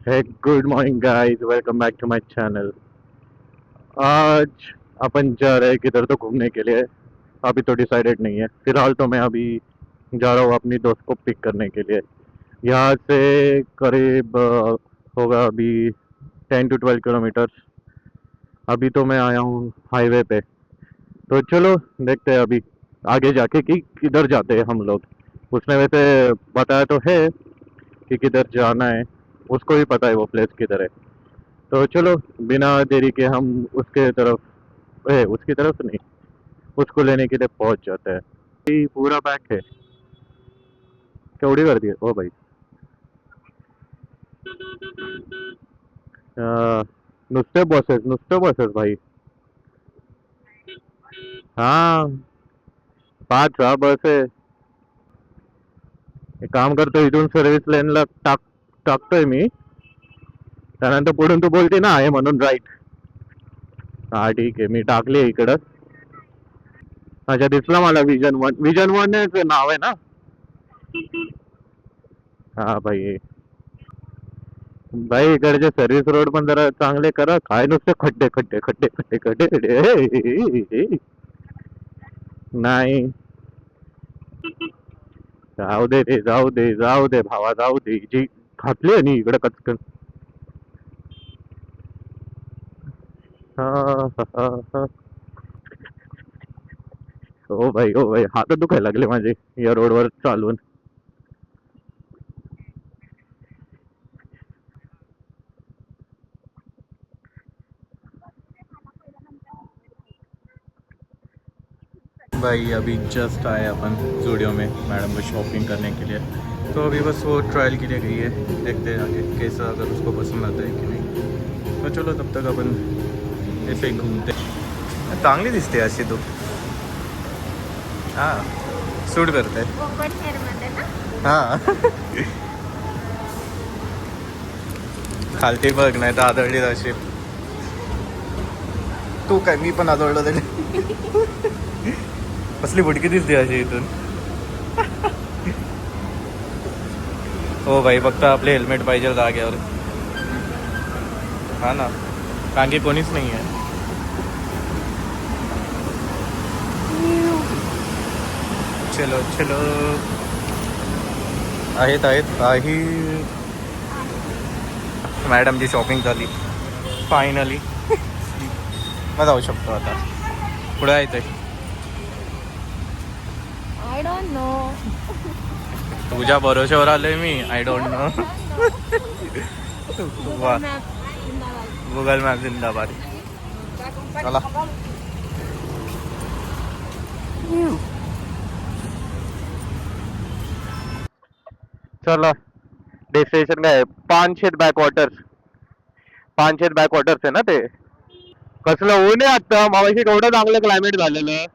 Hey, good morning, guys. Welcome back to my channel. आज अपन जा रहे हैं किधर तो घूमने के लिए। अभी तो डिसाइडेड नहीं है। फिलहाल तो मैं अभी जा रहा हूँ अपनी दोस्त को पिक करने के लिए। यहाँ से करीब होगा अभी 10 to 12 किलोमीटर। अभी तो मैं आया हूँ हाईवे पे। तो चलो देखते हैं अभी आगे जाके कि किधर जाते हैं हम लोग। उसने वैसे बताया तो है कि किधर जाना है। उसको भी पता है वो प्लेस किधर है। तो चलो बिना देरी के हम उसके तरफ उसकी तरफ नहीं, उसको लेने के लिए पहुंच जाते हैं। ये पूरा पैक है। केवढी गर्दी आहे ओ भाई। अं, नुसते बसेस भाई। हा, 5-6 बस आहे. एक काम करतो इथून सर्व्हिस लेनला टाकतोय मी. त्यानंतर पुढून तू बोलते ना आहे म्हणून राईट. हा ठीक आहे, मी टाकली इकडं. अच्छा दिसला मला विजन वन नाव आहे ना. हा भाई. भाई इकडचे सर्व्हिस रोड पण जरा चांगले करा. काय नुसते खड्डे खड्डे खड्डे खड्डे खड्डे खड्डे. नाही, जाऊ दे रे, जाऊ दे, जाऊ दे भावा, जाऊ दे. जी घातली आहे नी इकडे कचकन. हा, हा, हा, हा. हो भाई हात दुखायला लागले माझे या रोडवर चालून. भाई अभी जस्ट आए अपन जूडियो में मैडम को शॉपिंग करने के लिए। तो अभी बस वो ट्रायल के लिए गई है। देखते हैं आगे कैसा, अगर उसको पसंद आता है कि नहीं। तो चलो तब तक अपन ऐसे ही घूमते। चांगली दिसते अशी तू. हां, सूट करते. कोकण हेअरमध्ये ना. हां. खालती बघ नाही तर आदळली अशी. तू काय, मी पण आदळलो तरी. कसली बुडकी दिसते अशी इथून. हो भाई, फक्त आपले हेल्मेट पाहिजे जाग्यावर. हा ना, कारण की कोणीच नाही आहे. चलो चलो. आहेत आहेत काही. मॅडमची शॉपिंग झाली फायनली. मग जाऊ शकतो आता. पुढे यायचंय. I don't know. तुझ्या भरोश्यावर आलोय मी. I don't know. वा, गुगल मॅप जिंदाबाद. चला. चला, डेस्टिनेशन काय आहे? पानशेत बॅकवॉटर्स. पानशेत बॅकवॉटर्स आहे ना ते. कसलं ऊन आहे आता. मावाशी केवढं चांगलं क्लायमेट झालेलं.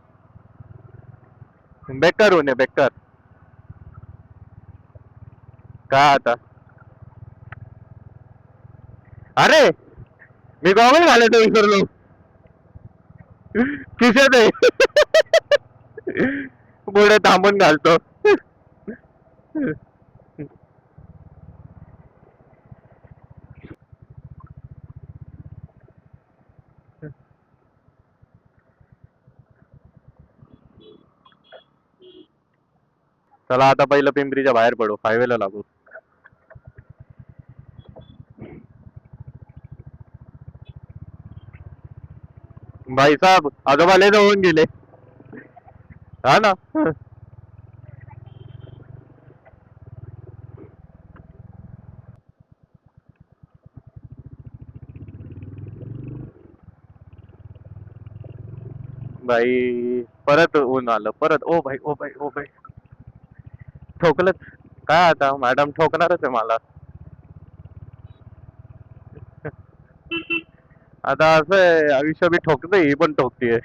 बेकार ऊन आहे बेकार. काय आता. अरे मी गॉगल घालायचं विसरलो. खिशात आहे. पुढे थांबून घालतो. चला आता पहिलं पिंपरीच्या बाहेर पडू, हायवेला लागू. भाई साहब आजोबा लय होऊन गेले. हा ना. भाई परत ऊन आलं परत. ओ भाई ओ भाई ओ भाई. ठोकलंच. काय आता मॅडम ठोकणारच आहे मला. आता असं आहे, आयुष्य बी ठोकते ही पण ठोकतीये.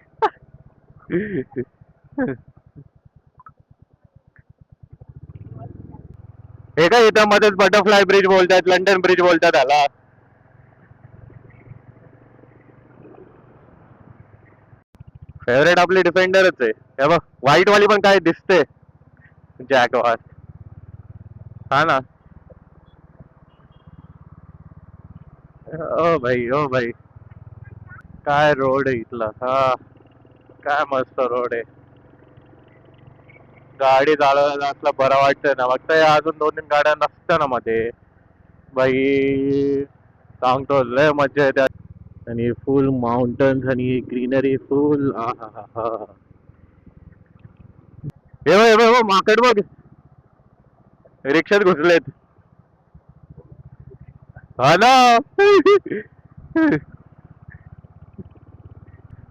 हे काय इथं मध्येच बटरफ्लाय ब्रिज बोलतात, लंडन ब्रिज बोलतात ह्याला. फेवरेट आपली डिफेंडरच आहे. हे बघ व्हाईट वाली पण काय दिसते. जॅकवार. हा ना. ओ भाई ओ भाई, काय रोड आहे इथला. हा, काय मस्त रोड आहे. गाडी चालवायला असला बरं वाटतंय ना. फक्त हे अजून 2-3 गाड्या नसत्या ना मध्ये, बाई सांगतो लय मजा येते. आणि फुल माउंटन्स आणि ग्रीनरी फुल. हे बघ माकड बघ, रिक्षात घुसलेत. हा ना.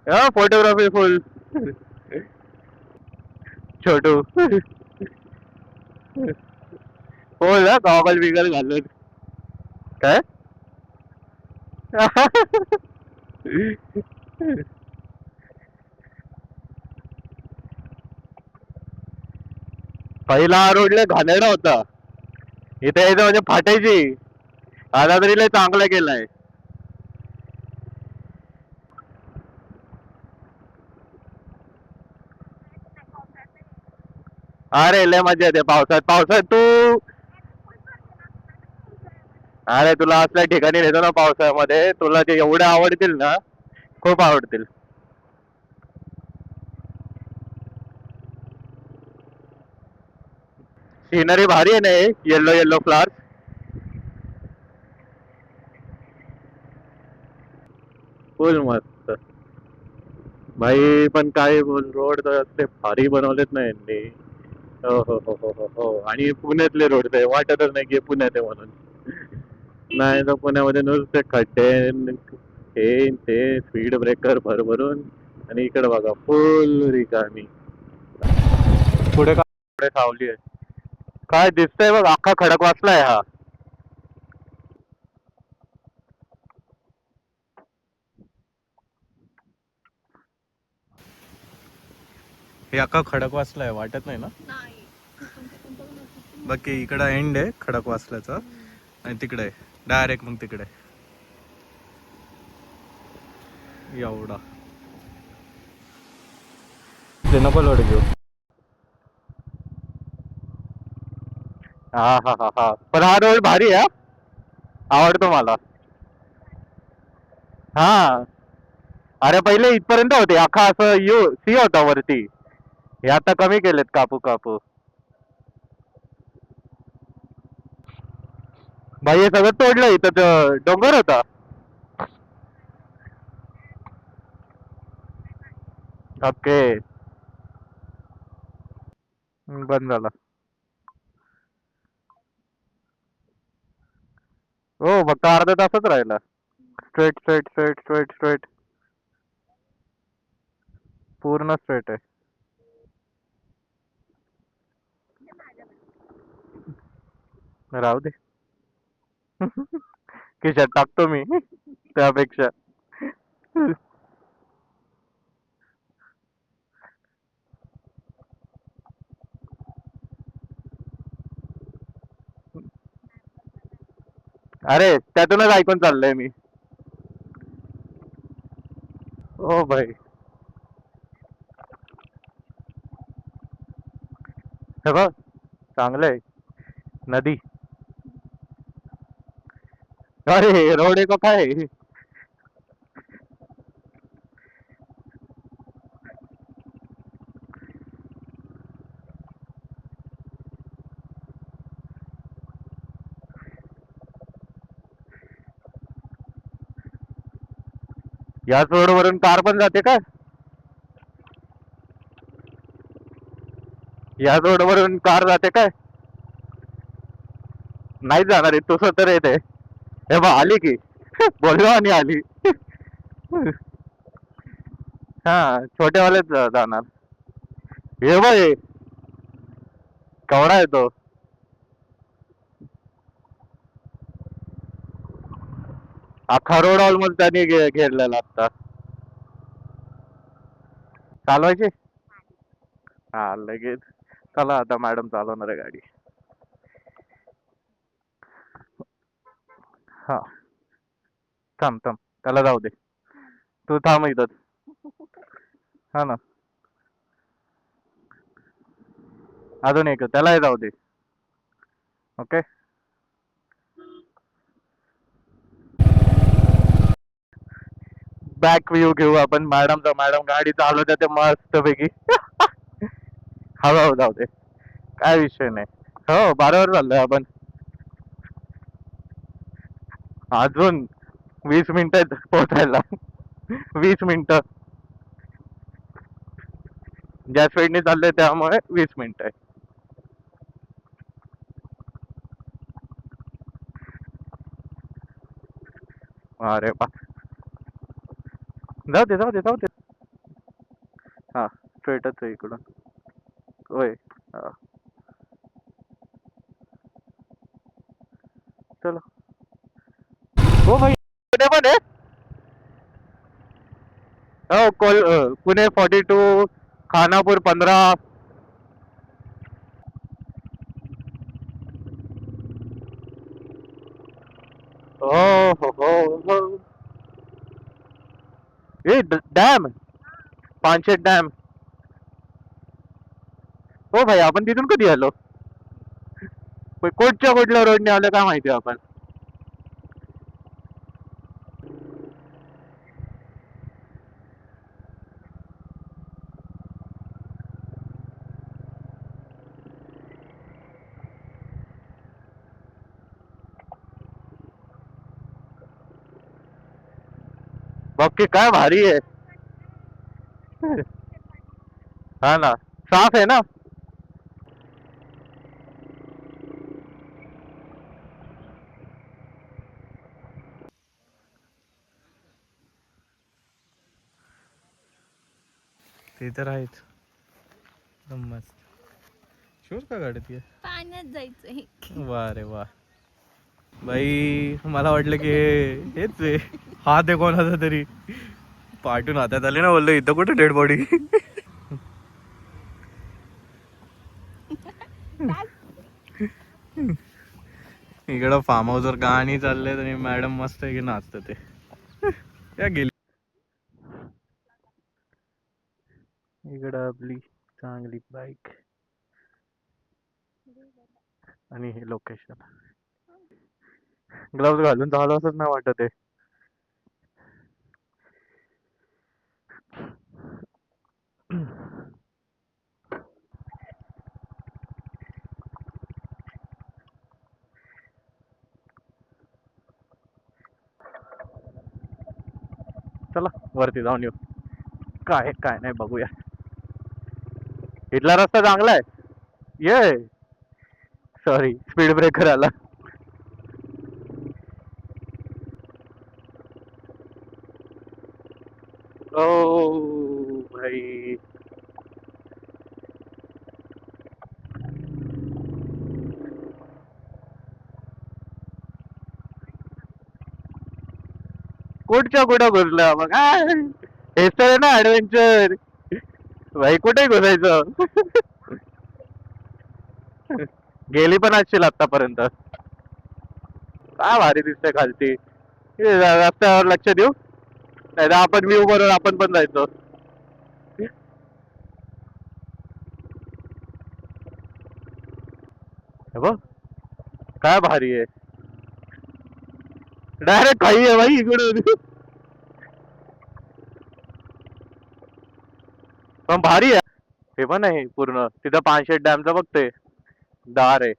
हा, फोटोग्राफी फुल. छोटू फुल हा, गॉगल बिगल घालून. काय? पहिला हा रोड लय घाणेरडा होता. इथे यायचं म्हणजे फाटायची. आता तरी लय चांगला केलाय. अरे लय मजा येते पावसात. पावसात तू, अरे तुला असल्या ठिकाणी नेतो ना पावसाळ्यामध्ये, तुला ते एवढे आवडतील ना, खूप आवडतील. सिनरी भारी आहे ना. Yellow yellow flowers. फुल मस्त. भाई पण काय बोल, रोड तर असले भारी बनवलेत ना यांनी. हो हो हो हो हो हो. आणि पुण्यातले रोड ते वाटतच नाही की हे पुण्यात आहे म्हणून. नाही तर पुण्यामध्ये नुसते खड्डे, हे ते स्पीड ब्रेकर भरभरून. आणि इकडे बघा फुल रिकामी. पुढे का, पुढे सावली आहे. काय दिसतंय बघ, अख्खा खडक वाचलाय हा. हे अख्खा खडक वाचलाय, वाटत नाही ना. बघ की इकडं एंड आहे खडक वाचल्याचा, आणि तिकडे डायरेक्ट मग तिकडे एवढा. ते नको लोड घेऊ. हा हा हा हा, पण हा रोड भारी आहे हा. आवडतो मला. हा, अरे पहिले इथपर्यंत होते, अख्खा असं सी होता वरती. हे आता कमी केलेत कापू कापू. भाई हे सगळं तोडलं. इथं डोंगर होता. ओके. बंद झाला. हो, फक्त अर्धा तासच राहिला. Straight straight straight straight straight, पूर्ण स्ट्रेट आहे. राहू दे. खिशात टाकतो मी त्यापेक्षा. अरे त्यातूनच ऐकून चाललंय मी. ओ भाई, हे बघ चांगलंय. नदी. अरे रोड आहे का काय. याच रोड वरून कार पण जाते का. याच रोड वरून कार जाते काय. नाही जाणार आहे, तू तर येते. हे बघ आली की. बोललो आणि आली. हा, छोटेवालेच जाणार. हे बघ हे, केवढा येतो. अख्खा रोड ऑलमोस्ट त्याने घेरलेला आता. चालवायची. हा लगेच. चला आता मॅडम चालवणार आहे गाडी. हा, थांब थांब, त्याला जाऊ दे. तू थांब इथं. हा ना. अजून एक त्यालाही जाऊ दे. ओके. बॅक व्ह्यू घेऊ आपण मॅडमचा. मॅडम गाडी चालवते ते मस्त पैकी. हवा जाऊ दे, काय विषय नाही. हो, 12 वर चाललोय आपण. अजून 20 मिनिटं आहेत पोहोचायला. 20 मिनिटं. ज्या स्पीडने चाललंय त्यामुळे 20 मिनिटं आहे. अरे वा, जाऊ दे जाऊ दे जाऊ दे. हा, स्ट्रेटच आहे इकडून. होय. हा. चलो. हो भाई, पुणे पण आहे. हो, पुणे 42, खानापूर 15. हो हो. ए डॅम, पानशेत डॅम. हो भाई, आपण तिथून कधी आलो? कुठल्या रोडने आलो काय माहिती आपण. बाकी काय भारी आहे. हा ना, साफ आहे ना. ते तर आहेच. एकदम मस्त. शोर का गाडीत आहे? पाण्यात जायचंय. वा रे वा. बाई, मला वाटलं की हेच आहे. हात आहे कोणाचा तरी. पाठून हातात आले ना, बोललो इथं कुठे डेड बॉडी. इकडं फार्म हाऊस वर गाणी चालले आणि मॅडम मस्त आहे की नाचत ते. या गेली इकडं आपली चांगली बाईक आणि हे लोकेशन. ग्लव्स घालून चालू असंच नाही वाटत आहे. चला वरती जाऊन येऊ. काय काय नाही बघूया. इथला रस्ता चांगला आहे. ये, सॉरी, स्पीड ब्रेकर आला. ओ भाई, कुठच्या कुठं घुसलं मग. हेच तर आहे ना ऍडव्हेंचर. भाई कुठे घुसायचं. गेली पण असशील आतापर्यंत. काय भारी दिसतंय खालती. रस्त्यावर लक्ष देऊ, नाही तर आपण व्ह्यू बरोबर आपण पण जायचो. हे बघ, काय भारी आहे. डायरेक्ट खाई आहे भाई इकडून. पण भारी आहे. हे पण आहे पूर्ण तिथं पानशेत डॅमचं बघते दार आहे.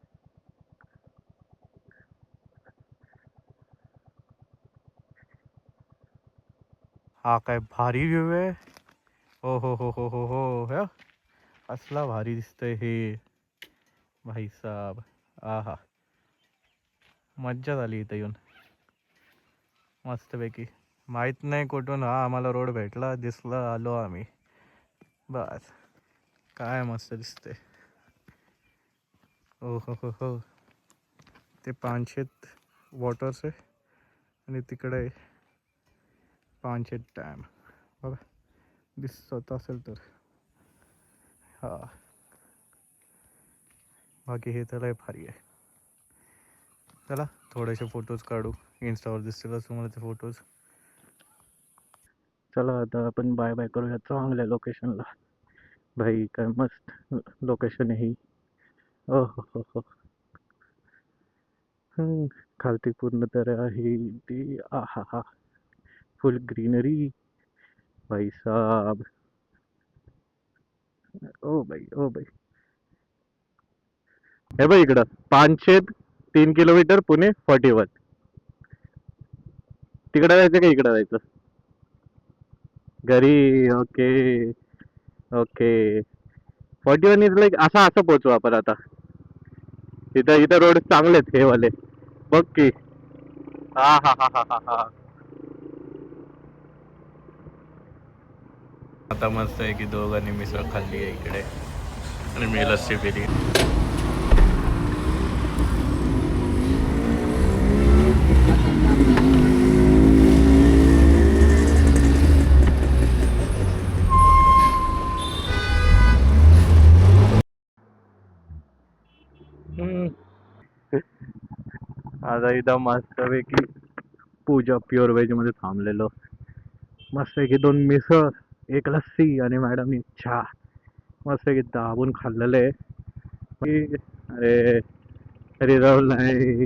हा काय भारी व्ह्यू आहे. हो हो हो हो हो हो. असला भारी दिसतंय हे भाई साहब. आहा, मज्जा झाली इथं येऊन मस्तपैकी. माहित नाही कुठून हा आम्हाला रोड भेटला, दिसला, आलो आम्ही. बस, काय मस्त दिसतंय. हो हो हो हो. ते पानशेत वॉटर्स आहे आणि तिकडे पानशेत डॅम बघा, दिसत असेल तर. हा, बाकी हे तर लय भारी आहे. चला थोडेसे फोटोज काढू, इन्स्टावर दिसतील तुम्हाला ते फोटोज. चला आता आपण बाय बाय करूया चांगल्या लोकेशनला. भाई काय मस्त लोकेशन आहे ही. ओ हो हो. खालती पूर्ण तर आहे ती. आहा हा, फुल ग्रीनरी. भाई साहब, ओ भाई ओ भाई, हे बघ इकडं 503 किलोमीटर पुणे 41. तिकडं जायचं का इकडं जायचं? घरी. Okay okay. 41 इज लाईक असं असं पोहोचू आपण आता. इथं इथं रोड चांगले आहेत हे वाले. बघ की. हा हा हा हा हा हा. आता मस्त आहे की दोघांनी मिसळ खाल्ली आहे इकडे आणि मी लस्सी पिली. आता इथं मस्तपैकी पूजा प्युअर व्हेज मध्ये थांबलेलो. मस्तपैकी 2 मिसळ, एक लस्सी आणि मॅडमनी चहा मस्तपैकी दाबून खाल्लेलं आहे. अरे रिझर्व नाही,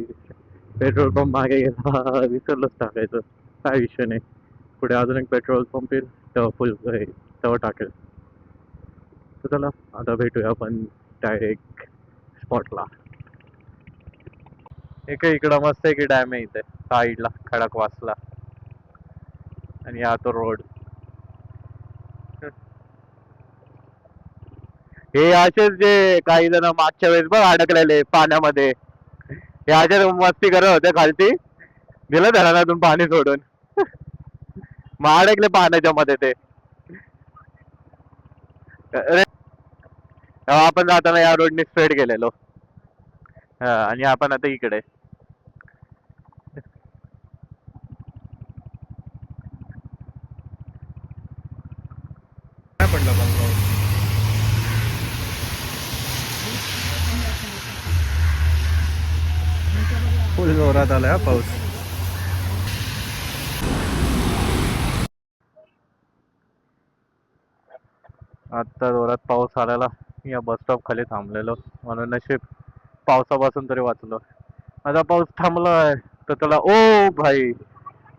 पेट्रोल पंप मागे गेला, विसरलोच टाकायचं. काय विषय नाही, पुढे अजून एक पेट्रोल पंप येईल तेव्हा फुल तेव्हा टाकेल. तर चला आता भेटूया आपण डायरेक्ट स्पॉटला. एक इकडं मस्त एक डॅम आहे इथे साईडला खडकवासला आणि हा तो रोड. हे असेच जे काही जण मागच्या वेळेस बघ अडकलेले पाण्यामध्ये, हे असेच मस्ती करत होते खालती, दिलं धरणातून पाणी सोडून. मग अडकले पाण्याच्या मध्ये ते. अरे, तेव्हा आपण जाताना या रोडने स्ट्रेट गेलेलो. हा, आणि आपण आता इकडे. काय पडलं पाऊस? फुल जोरात आलाय हा पाऊस. आत्ता जोरात पाऊस आलेला, या बस स्टॉप खाली थांबलेलो म्हणून नशीब पावसापासून तरी वाचलो. आता पाऊस थांबलाय तर त्याला ओ भाई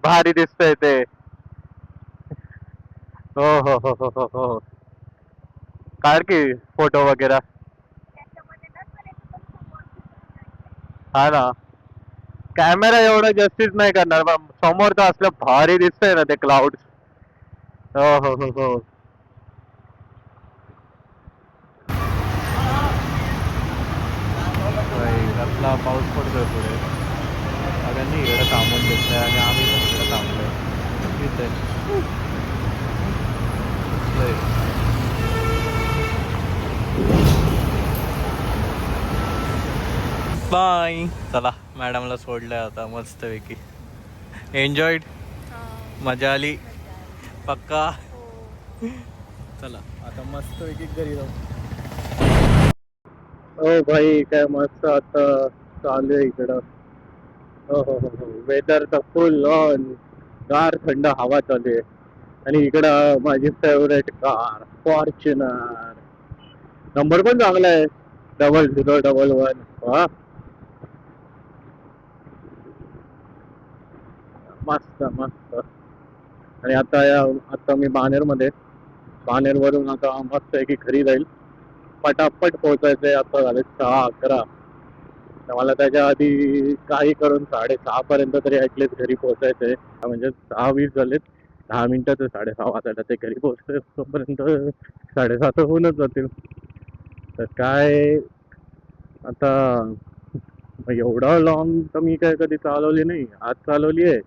भारी दिसतंय ते. हो हो हो हो हो हो. काढ की फोटो वगैरे. हा ना, कॅमेरा एवढं जस्टिस नाही करणार पण समोर तर असलं भारी दिसतंय ना ते क्लाउड. हो हो हो हो. कसला पाऊस पडतोय पुढे. सगळ्यांनी इकडे थांबून घेतलंय आणि आम्ही पण इकडे थांबलोय इथे. बाय. चला मॅडमला सोडलंय आता मस्तपैकी. एन्जॉयड, मजा आली पक्का. चला आता मस्तपैकी घरी जाऊ. ओ भाई काय मस्त आता चालू आहे इकडं. हो हो हो हो. वेदर तर फुल ऑन, गार थंड हवा चालू आहे. आणि इकडं माझी फेवरेट कार फॉर्च्युनर. नंबर पण चांगला आहे, 0011. वा, मस्त मस्त. आणि आता मी बानेर वरून आता मस्त आहे की घरी जाईल. पटापट पोहोचायचंय. आता झाले 6:11. तर मला त्याच्या आधी काही करून 6:30 पर्यंत तरी ऍटलीस्ट घरी पोहोचायचंय. म्हणजे 6:20 झालेत, 10 मिनिटात 6:30 वाजायला ते घरी पोहोचतोय तोपर्यंत 7:30 होऊनच जातील. तर काय आता एवढा लॉंग तर मी काय कधी चालवली नाही, आज चालवली आहे.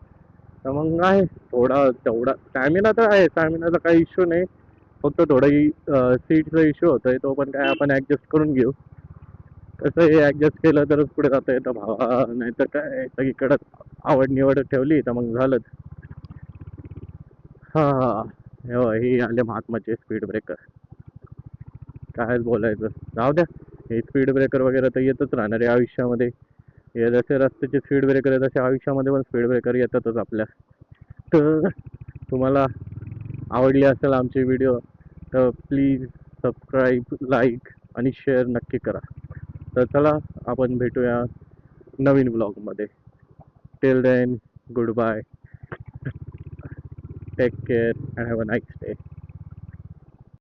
तर मग आहे थोडा तेवढा स्टॅमिना तर आहे, स्टॅमिनाचा काही इश्यू नाही. फक्त थोडा सीटचा इश्यू होतोय, तो पण काय आपण ऍडजस्ट करून घेऊ. कसं हे ऍडजस्ट केलं तरच पुढे जाता येतं भावा, नाही तर काय सगळीकडे आवड निवड ठेवली तर मग झालंच. हा हा. हे आले महात्माचे स्पीड ब्रेकर. काय बोलायचं, जाऊ द्या. हे स्पीड ब्रेकर वगैरे तर येतच राहणार आहे आयुष्यामध्ये. हे जसे रस्त्याचे स्पीड ब्रेकर आहे तसे आयुष्यामध्ये पण स्पीड ब्रेकर येतातच आपल्या. तर तुम्हाला आवडली असेल आमची व्हिडिओ तर प्लीज सबस्क्राईब, लाईक आणि शेअर नक्की करा. तर चला आपण भेटूया नवीन ब्लॉगमध्ये. Till then, goodbye. Take care and have a nice day.